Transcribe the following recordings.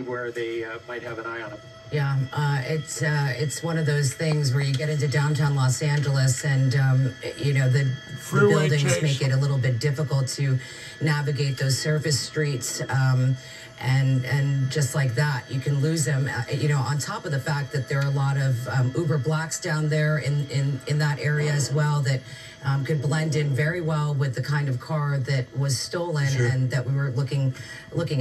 where they might have an eye on him. Yeah, it's one of those things where you get into downtown Los Angeles and, the buildings make it a little bit difficult to navigate those surface streets. And just like that, you can lose them, on top of the fact that there are a lot of Uber Blacks down there in that area as well that could blend in very well with the kind of car that was stolen and that we were looking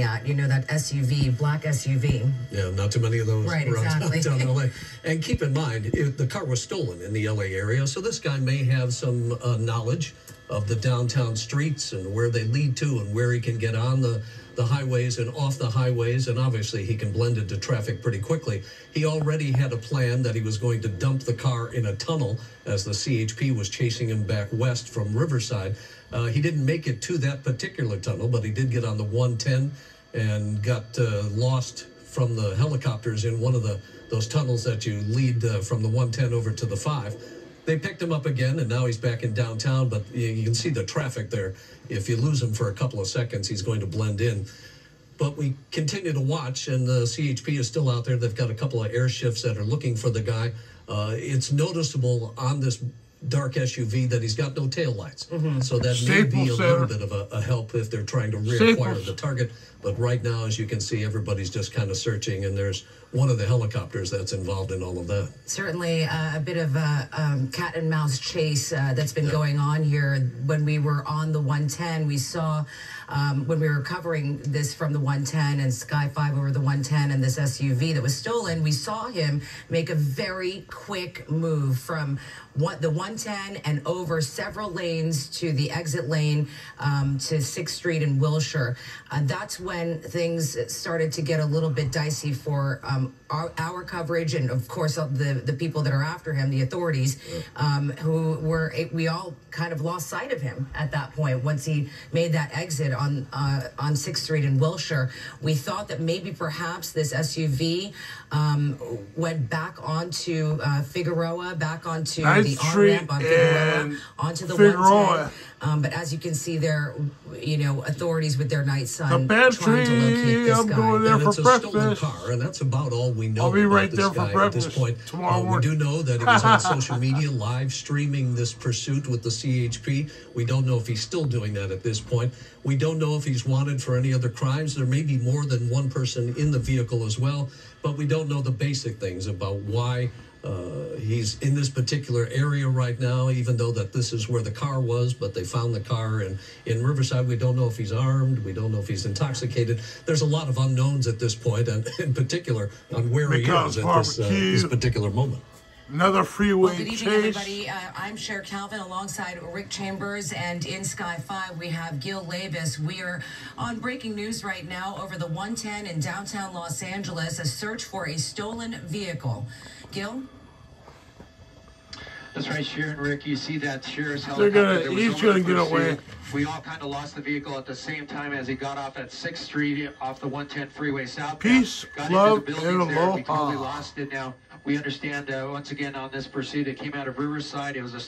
at, that SUV, black SUV. Yeah, not too many of those around downtown LA. And keep in mind, the car was stolen in the LA area, so this guy may have some knowledge of the downtown streets and where they lead to and where he can get on the highways and off the highways, and obviously he can blend into traffic pretty quickly. He already had a plan that he was going to dump the car in a tunnel as the CHP was chasing him back west from Riverside. He didn't make it to that particular tunnel, but he did get on the 110 and got lost from the helicopters in one of those tunnels that you lead from the 110 over to the 5. They picked him up again, and now he's back in downtown, but you can see the traffic there. If you lose him for a couple of seconds, he's going to blend in. But we continue to watch, and the CHP is still out there. They've got a couple of air shifts that are looking for the guy. It's noticeable on this dark SUV that he's got no taillights. So that may be a little bit of a help if they're trying to reacquire the target. But right now, as you can see, everybody's just kind of searching, and there's one of the helicopters that's involved in all of that. Certainly a bit of a cat and mouse chase that's been going on here. When we were on the 110, we saw, when we were covering this from the 110 and Sky 5 over the 110 and this SUV that was stolen, we saw him make a very quick move from the 110 and over several lanes to the exit lane to 6th Street in Wilshire. That's when things started to get a little bit dicey for our coverage and, of course, the people that are after him, the authorities, we all kind of lost sight of him at that point. Once he made that exit on 6th Street in Wilshire, we thought that maybe perhaps this SUV went back onto Figueroa, back onto the on-ramp on Figueroa, onto the 110. But as you can see there, authorities with their night sun trying to locate this guy. Going there for it's a stolen car, and that's about all we know. I'll be right about there this for guy breakfast at this point. tomorrow morning. We do know that he was on social media live streaming this pursuit with the CHP. We don't know if he's still doing that at this point. We don't know if he's wanted for any other crimes. There may be more than one person in the vehicle as well, but we don't know the basic things about why he's in this particular area right now, even though that this is where the car was, but they found the car in Riverside. We don't know if he's armed. We don't know if he's intoxicated. There's a lot of unknowns at this point, and in particular on where he is at this particular moment. Another freeway good evening, everybody. I'm Cher Calvin alongside Rick Chambers, and in Sky 5 we have Gil Labus. We are on breaking news right now over the 110 in downtown Los Angeles, a search for a stolen vehicle. Gil? That's right, Cher and Rick. You see that Cher's helicopter. He's gonna get away. We all kind of lost the vehicle at the same time as he got off at 6th Street off the 110 freeway south. Peace, love, and aloha. We totally lost it now. We understand once again on this pursuit, it came out of Riverside. It was a